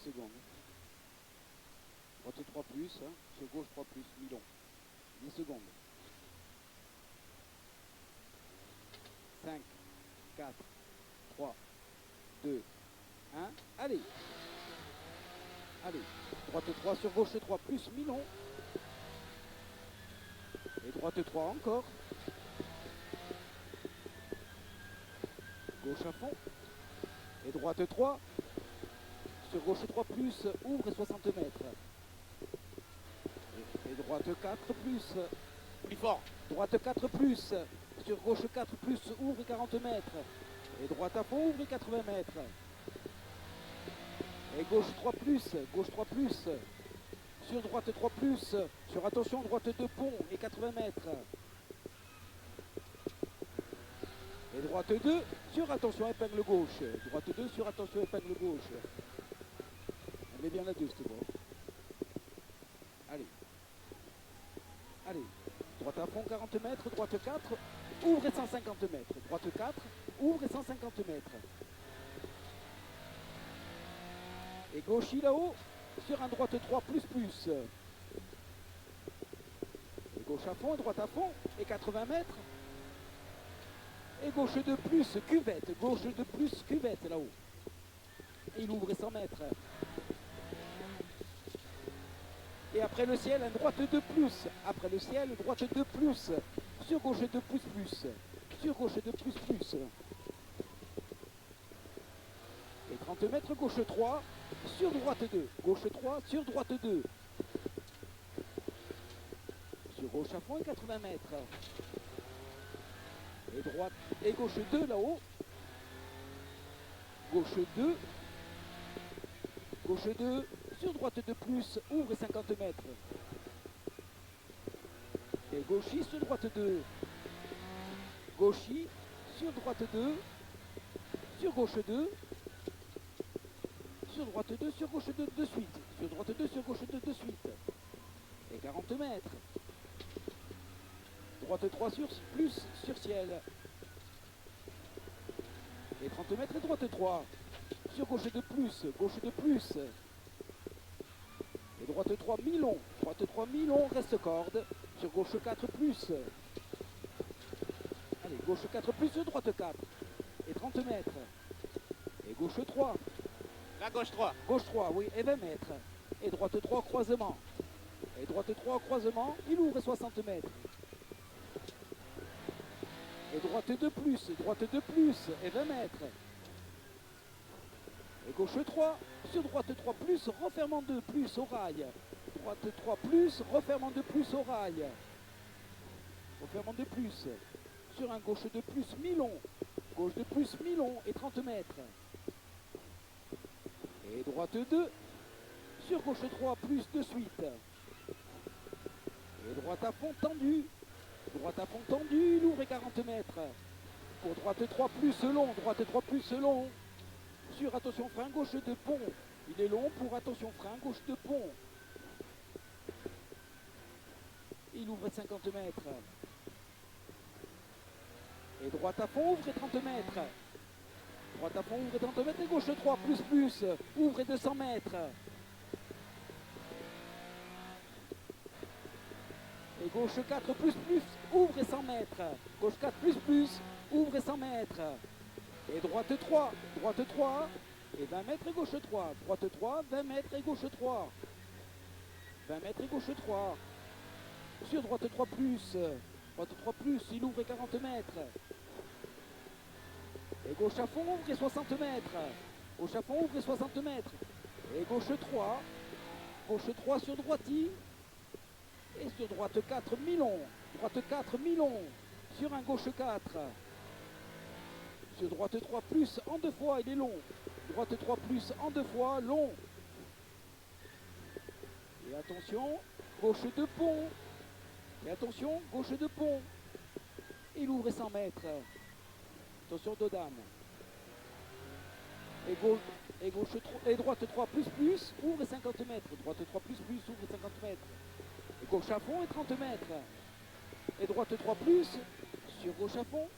secondes. Droite 3 plus, hein, sur gauche 3 plus, mi-long. 10 secondes. 5, 4, 3, 2, 1. Allez. Allez. Droite 3 sur gauche 3 plus, mi-long. Et droite 3 encore. Gauche à fond. Et droite 3. Sur gauche 3 plus, ouvre et 60 mètres. Et droite 4 plus. Plus fort. Droite 4 plus. Sur gauche 4 plus, ouvre et 40 mètres. Et droite à fond, ouvre et 80 mètres. Et gauche 3 plus. Gauche 3 plus. Sur droite 3 plus. Sur attention, droite 2 pont et 80 mètres. Et droite 2 sur attention épingle gauche. Droite 2 sur attention épingle gauche. On met bien la 2, c'est bon. Allez. Allez. Droite à fond 40 mètres. Droite 4. Ouvre et 150 mètres. Droite 4. Ouvre et 150 mètres. Et gauche là-haut. Sur un droite 3 plus plus. Et gauche à fond, droite à fond. Et 80 mètres. Et gauche de plus, cuvette. Gauche de plus, cuvette là-haut. Et il ouvre et 100 mètres. Et après le ciel, un droite de plus. Après le ciel, droite de plus. Sur gauche de plus plus. Sur gauche de plus plus. Et 30 mètres, gauche 3. Sur droite 2. Gauche 3, sur droite 2. Sur gauche à fond et 80 mètres. Et droite et gauche 2 là-haut. Gauche 2. Gauche 2. Sur droite de plus. Ouvre et 50 mètres. Et gauchis sur droite 2. Gauchis sur droite 2. Sur gauche 2. Sur droite 2, sur gauche 2 de suite. Sur droite 2, sur gauche 2 de suite. Et 40 mètres. Droite 3 sur plus sur ciel. Et 30 mètres et droite 3. Sur gauche de plus, gauche de plus. Et droite 3 mi-long. Droite 3 mi-long, reste corde. Sur gauche 4 plus. Allez, gauche 4 plus sur droite 4. Et 30 mètres. Et gauche 3. La gauche 3. Gauche 3, oui, et 20 mètres. Et droite 3, croisement. Et droite 3, croisement, il ouvre 60 mètres. Et droite 2 plus, droite 2 plus, et 20 mètres. Et gauche 3, sur droite 3 plus, refermant 2 plus au rail. Droite 3 plus, refermant 2 plus au rail. Refermant 2 plus. Sur un gauche 2 plus, mi-long. Gauche 2 plus, mi-long, et 30 mètres. Et droite 2, sur gauche 3 plus de suite. Et droite à fond tendu. Droite à fond tendu, il ouvre et 40 mètres. Pour droite 3 plus long, droite 3 plus long. Sur attention frein gauche de pont. Il est long pour attention frein gauche de pont. Il ouvre et 50 mètres. Et droite à fond ouvre et 30 mètres. Droite à fond, ouvre et 30 mètres et gauche 3, plus, ouvre et 200 mètres. Et gauche 4, plus, ouvre et 100 mètres. Gauche 4, plus, ouvre et 100 mètres. Et droite 3, et 20 mètres et gauche 3. Droite 3, 20 mètres et gauche 3. 20 mètres et gauche 3. Sur droite 3, droite 3, il ouvre et 40 mètres. Et gauche à fond, ouvre et 60 mètres. Gauche à fond, ouvre et 60 mètres. Et gauche 3. Gauche 3 sur droiti. Et sur droite 4, mi-long. Droite 4, mi-long. Sur un gauche 4. Sur droite 3 plus, en 2 fois, il est long. Droite 3 plus, en 2 fois, long. Et attention, gauche 2 pont. Et attention, gauche 2 pont. Il ouvre et 100 mètres. Attention Dodane. Et droite 3 plus, ouvre et 50 mètres. Droite 3 plus, ouvre et 50 mètres. Et gauche à fond et 30 mètres. Et droite 3 plus, sur gauche à fond.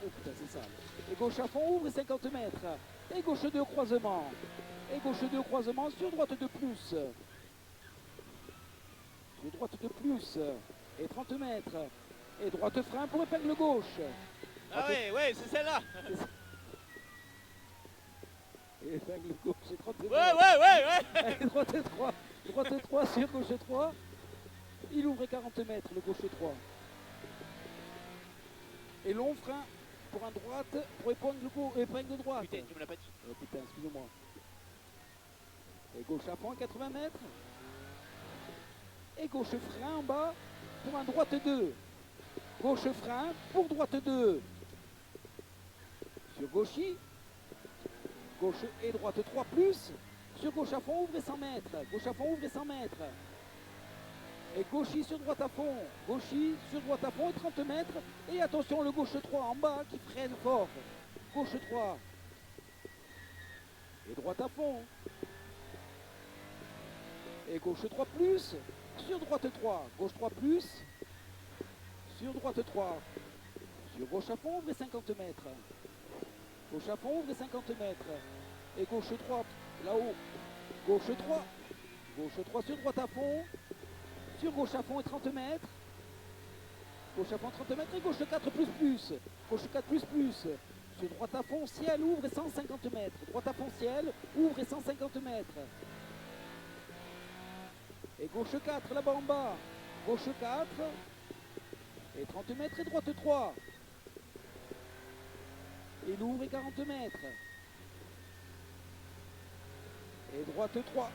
Oh putain, c'est sale. Et gauche à fond, ouvre et 50 mètres. Et gauche 2 croisement. Et gauche 2 croisement sur droite de plus. Sur droite de plus. Et 30 mètres. Et droite frein pour épingle gauche. Ah ouais, c'est celle-là. Et épingle gauche et 30 mètres. Ouais. Allez, droite 3. Droite 3 sur gauche 3. Il ouvre 40 mètres, le gauche 3. Et long frein pour un droite, pour épingle droite. Putain, tu me l'as pas dit. Oh putain, excusez-moi. Et gauche à fond à 80 mètres. Et gauche frein en bas pour un droite 2. Gauche frein pour droite 2. Sur gauchy. Gauche et droite 3 plus. Sur gauche à fond, ouvrez 100 mètres. Gauche à fond, ouvrez 100 mètres. Et gauchy sur droite à fond. Gauchy sur droite à fond et 30 mètres. Et attention, le gauche 3 en bas qui freine fort. Gauche 3. Et droite à fond. Et gauche 3 plus. Sur droite 3. Gauche 3 plus. Sur droite 3. Sur gauche à fond, ouvrez 50 mètres. Gauche à fond, ouvrez 50 mètres. Et gauche 3 là-haut. Gauche 3. Gauche 3 sur droite à fond. Sur gauche à fond et 30 mètres. Gauche à fond 30 mètres et gauche 4 plus plus. Gauche 4 plus plus. Sur droite à fond, ciel, ouvre et 150 mètres. Droite à fond, ciel, ouvre et 150 mètres. Et gauche 4 là-bas en bas. Gauche 4. Et 30 mètres et droite 3. Et l'ouvre et 40 mètres. Et droite 3.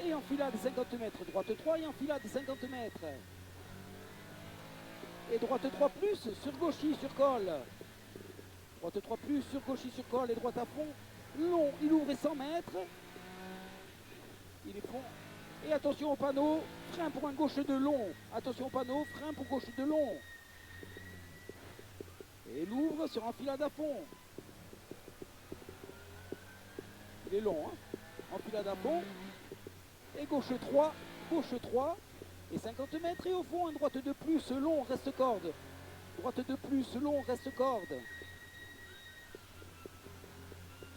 Et enfilade 50 mètres. Droite 3 et enfilade 50 mètres. Et droite 3 plus sur gauchy sur col. Droite 3 plus sur gauchy sur col et droite à fond. Long, il ouvre et 100 mètres. Il est fond. Et attention au panneau, frein pour un gauche de long. Attention au panneau, frein pour gauche de long. Et il ouvre sur enfilade à fond. Il est long, hein. Enfilade à fond. Et gauche 3 et 50 mètres et au fond un droite de plus, long, reste corde. Droite de plus, long, reste corde.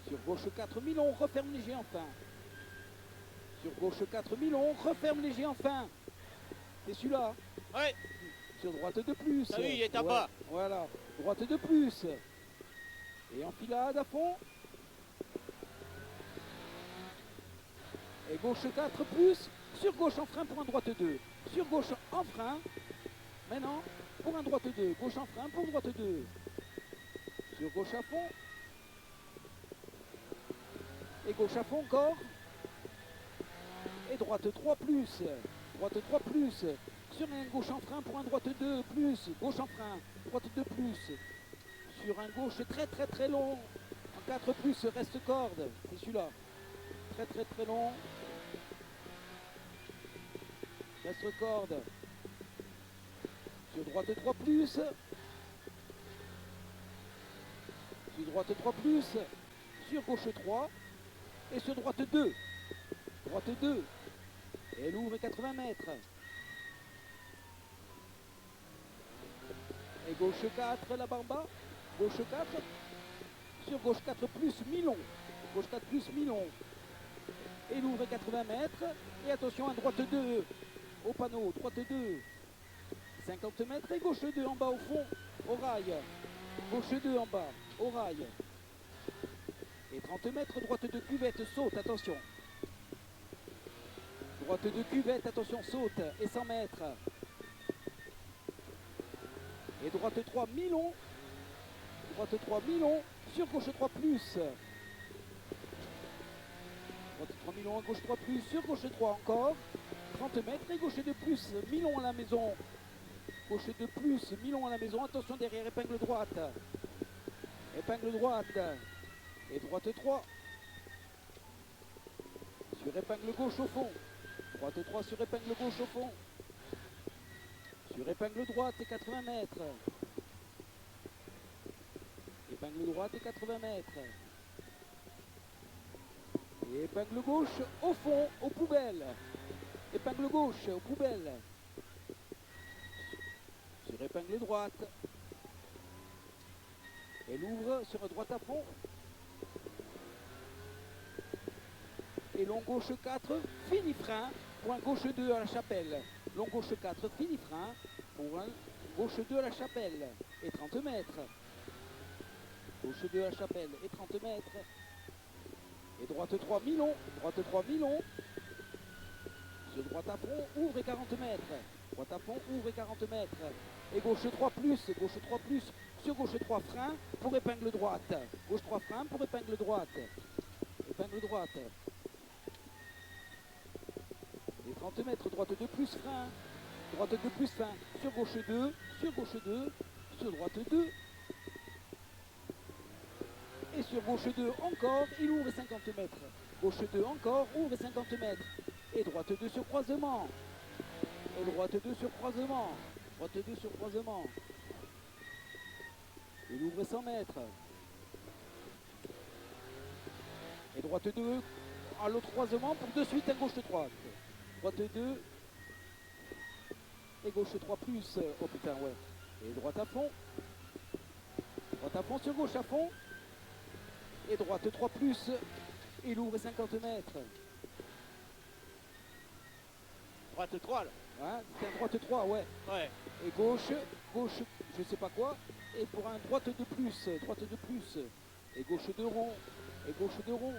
Sur gauche 4 Milon, referme léger enfin. Sur gauche 4 Milon, referme léger enfin. C'est celui-là. Ouais. Sur droite de plus. Ah oui, il est en bas. Voilà, droite de plus. Et enfilade à fond. Et gauche 4 plus, sur gauche en frein pour un droite 2. Sur gauche en frein, maintenant pour un droite 2. Gauche en frein pour droite 2. Sur gauche à fond. Et gauche à fond encore. Et droite 3 plus. Droite 3 plus. Sur un gauche en frein pour un droite 2 plus. Gauche en frein, droite 2 plus. Sur un gauche très long. En 4 plus, reste corde. C'est celui-là. Très long. Reste corde. Sur droite 3 plus. Sur droite 3 plus. Sur gauche 3. Et sur droite 2. Droite 2. Et elle ouvre 80 mètres. Et gauche 4 là-bas en bas. Gauche 4. Sur gauche 4 plus Milon. Gauche 4 plus Milon. Et l'ouvre 80 mètres. Et attention, un droite 2 au panneau. Droite 2. 50 mètres. Et gauche 2 en bas au fond. Au rail. Gauche 2 en bas. Au rail. Et 30 mètres. Droite de cuvette. Saute. Attention. Droite de cuvette. Attention. Saute. Et 100 mètres. Et droite 3 Milon. Droite 3 Milon. Sur gauche 3 plus. Droite 3 Milon, gauche 3 plus, sur gauche 3 encore. 30 mètres et gauche 2 plus, Milon à la maison. Gauche 2 plus, Milon à la maison. Attention derrière, épingle droite. Épingle droite. Et droite 3. Sur épingle gauche au fond. Droite 3 sur épingle gauche au fond. Sur épingle droite et 80 mètres. Épingle droite et 80 mètres. Et épingle gauche au fond, aux poubelles. Épingle gauche aux poubelles. Sur épingle droite. Elle ouvre sur droite à fond. Et long gauche 4, fini frein pour un gauche 2 à la chapelle. Long gauche 4, fini frein pour un gauche 2 à la chapelle. Et 30 mètres. Gauche 2 à la chapelle et 30 mètres. Et droite 3, mi-long. Droite 3, mi-long. Sur droite à fond, ouvre et 40 mètres. Droite à fond, ouvre et 40 mètres. Et gauche 3 plus, gauche 3 plus. Sur gauche 3, frein pour épingle droite. Gauche 3, frein pour épingle droite. Épingle droite. Et 30 mètres, droite 2 plus, frein. Droite 2 plus, frein. Sur gauche 2, sur gauche 2, sur droite 2. Et sur gauche 2 encore, il ouvre 50 mètres. Gauche 2 encore, ouvre 50 mètres. Et droite 2 sur croisement. Et droite 2 sur croisement. Droite 2 sur croisement. Il ouvre 100 mètres. Et droite 2 à l'autre croisement pour de suite un gauche 3. Droite 2. Et gauche 3 plus. Oh putain, ouais. Et droite à fond. Droite à fond sur gauche à fond. Et droite 3 plus. Il ouvre 50 mètres. Droite 3 là. Hein, c'est un droite 3, ouais. Ouais. Et gauche, je sais pas quoi. Et pour un droite de plus, droite de plus. Et gauche de rond, et gauche de rond.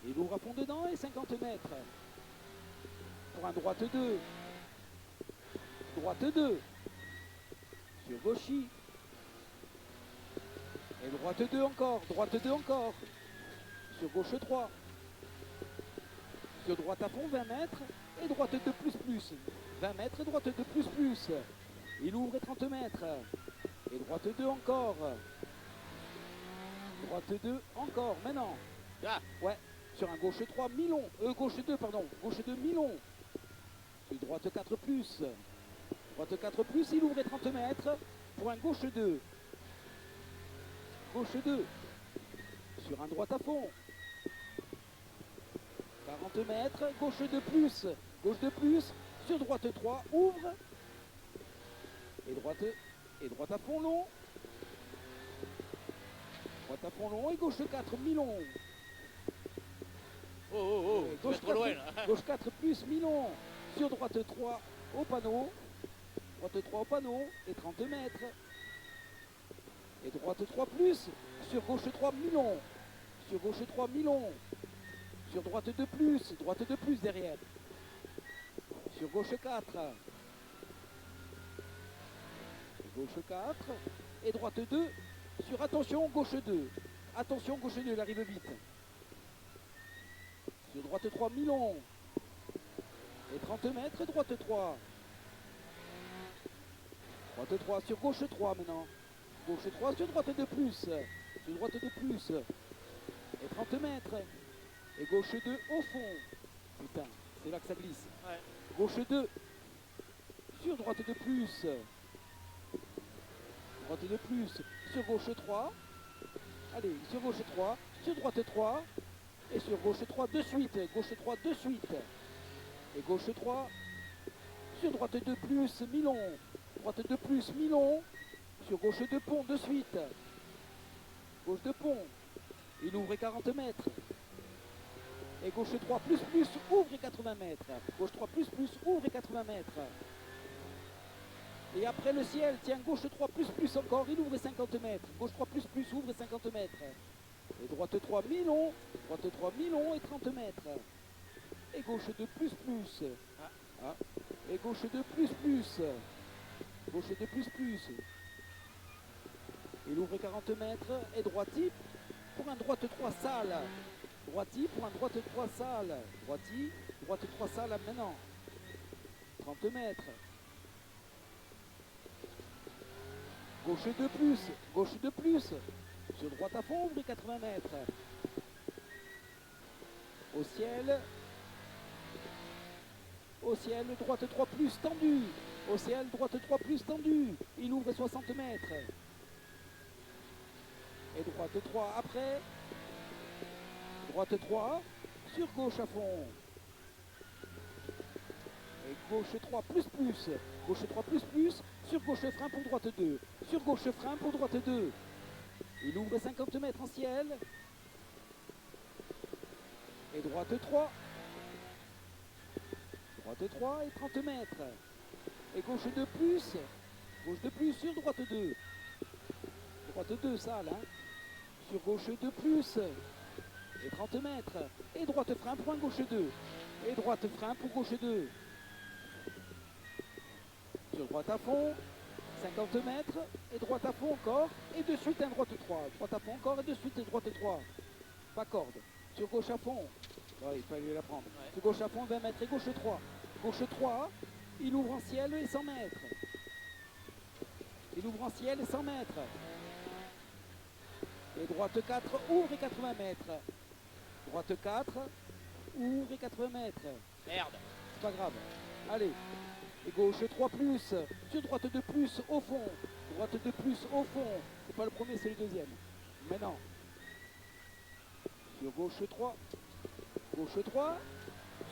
Il ouvre à fond dedans et 50 mètres. Pour un droite 2. Droite 2. Sur gauchy. Et droite 2 encore, droite 2 encore. Sur gauche 3. Sur droite à fond 20 mètres. Et droite 2 plus plus. 20 mètres et droite 2 plus plus. Il ouvre et 30 mètres. Et droite 2 encore. Droite 2 encore. Maintenant. Là. Ouais. Sur un gauche 3 mi-long. Gauche 2, pardon. Gauche 2 mi-long. Sur droite 4 plus. Droite 4 plus. Il ouvre et 30 mètres. Pour un gauche 2. Gauche 2. Sur un droite à fond. 40 mètres. Gauche 2 plus. Gauche 2 plus. Sur droite 3. Ouvre. Et droite à fond long. Droite à fond long et gauche 4 mi-long. Oh, oh, oh, tu vas trop loin là. Gauche 4 plus mi-long. Sur droite 3 au panneau. Droite 3 au panneau et 30 mètres. Et droite 3 plus. Sur gauche 3 mi-long. Sur gauche 3 mi-long. Sur droite 2 plus. Droite 2 plus derrière. Sur gauche 4. Gauche 4 et droite 2 sur attention gauche 2. Attention gauche 2, il arrive vite. Sur droite 3 mi-long. Et 30 mètres et droite 3. Droite 3 sur gauche 3 maintenant. Gauche 3 sur droite 2 plus. Sur droite 2 plus. Et 30 mètres. Et gauche 2 au fond. Putain, c'est là que ça glisse. Ouais. Gauche 2 sur droite 2 plus. Droite 2 plus, sur gauche 3. Allez, sur gauche 3, sur droite 3. Et sur gauche 3 de suite. Gauche 3 de suite. Et gauche 3. Sur droite 2 plus, mi-long. Droite 2 plus, mi-long. Sur gauche 2 pont de suite. Gauche de pont. Il ouvre 40 mètres. Et gauche 3 plus plus, ouvre 80 mètres. Gauche 3 plus plus, ouvre 80 mètres. Et après le ciel, tiens, gauche 3 plus plus encore, il ouvre 50 mètres. Gauche 3 plus plus, ouvre 50 mètres. Et droite 3 mi-long, droite 3 mi-long et 30 mètres. Et gauche 2 plus plus. Ah. Et gauche 2 plus plus. Gauche 2 plus plus. Il ouvre 40 mètres et droiti pour un droite 3 sale. Droiti pour un droite 3 sale. Droiti, droite 3 sale maintenant. 30 mètres. Gauche 2 plus, gauche 2 plus. Sur droite à fond, ouvre 80 mètres. Au ciel, droite 3 plus tendu. Au ciel, droite 3 plus tendu. Il ouvre 60 mètres. Et droite 3 après. Droite 3 sur gauche à fond. Et gauche 3 plus plus. Gauche 3 plus plus. Sur gauche frein pour droite 2. Sur gauche frein pour droite 2. Il ouvre 50 mètres en ciel. Et droite 3. Droite 3 et 30 mètres. Et gauche 2 plus. Gauche 2 plus sur droite 2. Droite 2 sale. Hein. Sur gauche 2 plus. Et 30 mètres. Et droite frein pour un gauche 2. Et droite frein pour gauche 2. Sur droite à fond. 50 mètres. Et droite à fond encore. Et de suite un droite 3. Droite à fond encore et de suite droite 3. Pas corde. Sur gauche à fond. Ouais, il fallait la prendre. Ouais. Sur gauche à fond 20 mètres et gauche 3. Gauche 3. Il ouvre en ciel et 100 mètres. Il ouvre en ciel et 100 mètres. Et droite 4, ouvre et 80 mètres. Droite 4, ouvre et 80 mètres. Merde. C'est pas grave. Allez. Et gauche 3 plus. Sur droite 2 plus au fond. Droite 2 plus au fond. C'est pas le premier, c'est le deuxième. Maintenant. Sur gauche 3. Gauche 3.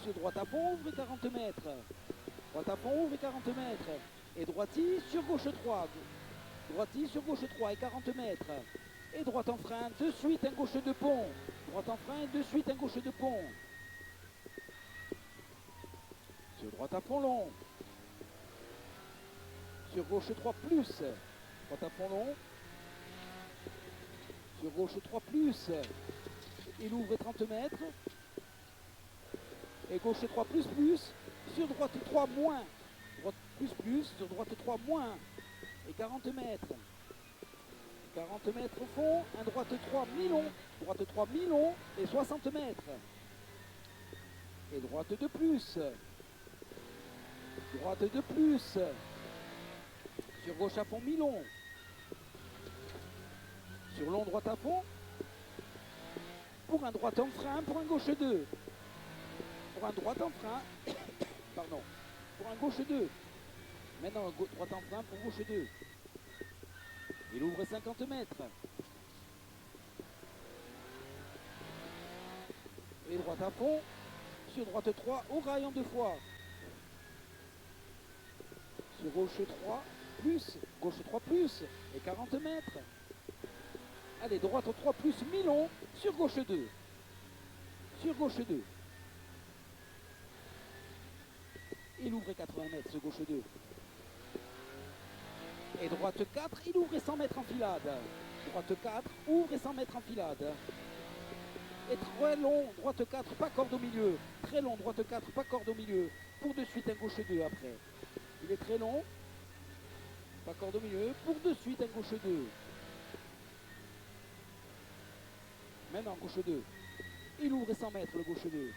Sur droite à fond, ouvre et 40 mètres. Droite à fond, ouvre et 40 mètres. Et droiti sur gauche 3. Droiti sur gauche 3 et 40 mètres. Et droite en frein, de suite un gauche de pont. Droite en frein, de suite un gauche de pont. Sur droite à fond long. Sur gauche 3 plus. Droite à fond long. Sur gauche 3 plus. Il ouvre 30 mètres. Et gauche 3 plus plus. Sur droite 3 moins. Droite plus plus. Sur droite 3 moins. Et 40 mètres. 40 mètres au fond, un droite 3 mi-long, droite 3 mi-long et 60 mètres. Et droite de plus. Droite de plus. Sur gauche à fond mi-long. Sur long droite à fond. Pour un droite en frein, pour un gauche 2. Pour un droite en frein. Pardon. Pour un gauche 2. Maintenant, droite en frein pour gauche 2. Il ouvre 50 mètres. Et droite à fond. Sur droite 3, au rayon 2 fois. Sur gauche 3, plus. Gauche 3 plus. Et 40 mètres. Allez, droite 3 plus, mi-long. Sur gauche 2. Sur gauche 2. Il ouvre 80 mètres, ce gauche 2. Et droite 4, il ouvre et 100 mètres en filade. Droite 4, ouvre et 100 mètres en filade. Et très long, droite 4, pas corde au milieu. Très long, droite 4, pas corde au milieu. Pour de suite un gauche 2 après. Il est très long. Pas corde au milieu. Pour de suite un gauche 2. Maintenant gauche 2. Il ouvre et 100 mètres le gauche 2.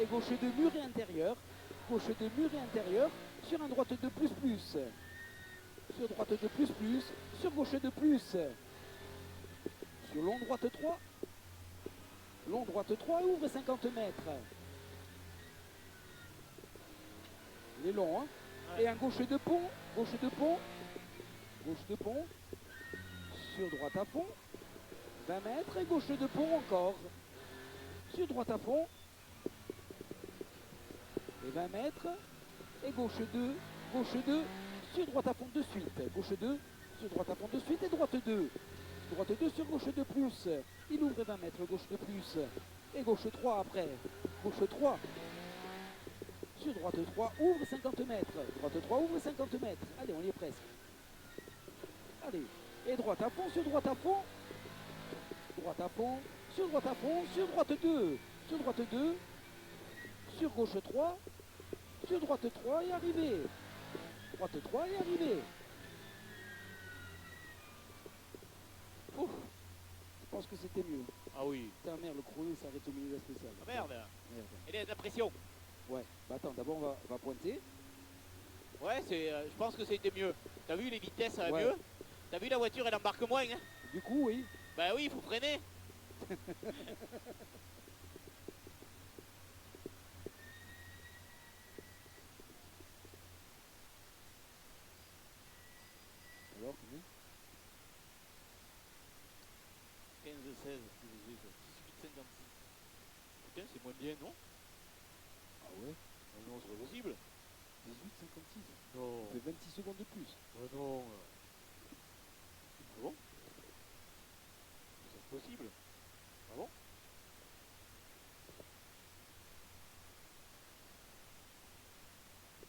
Et gauche 2 mur et intérieur. Gauche 2 mur et intérieur. Sur un droite 2 plus plus. Sur droite 2 plus plus. Sur gauche 2 plus. Sur long droite 3. Long droite 3 ouvre 50 mètres. Il est long, hein. Ouais. Et un gauche de pont. Gauche de pont. Gauche de pont. Sur droite à fond. 20 mètres et gauche de pont encore. Sur droite à fond. Et 20 mètres. Et gauche 2, gauche 2, sur droite à fond de suite. Gauche 2, sur droite à fond de suite et droite 2. Droite 2 sur gauche 2 plus. Il ouvre 20 mètres, gauche 2 plus. Et gauche 3 après. Gauche 3. Sur droite 3, ouvre 50 mètres. Droite 3, ouvre 50 mètres. Allez, on y est presque. Allez. Et droite à fond, sur droite à fond. Droite à fond, sur droite à fond, sur droite 2. Sur droite 2. Sur gauche 3. Sur droite 3 et arrivé. Droite 3 et arrivé. Ouf. Je pense que c'était mieux. Ah oui. Putain, merde, le chrono s'arrête au milieu de la spéciale. Ah merde. Merde. Il y a de la pression. Ouais. Bah attends, d'abord on va pointer. Ouais, je pense que c'était mieux. T'as vu les vitesses, ça va Ouais. mieux. T'as vu la voiture, elle embarque moins. Hein. Du coup, oui. Bah oui, il faut freiner. Alors, oui. 15, 16, 18, 56. Putain, c'est moins bien, non? Ah ouais. Non, c'est pas possible. 18,56. Non. Ça fait 26 secondes de plus. Non. Ah bon?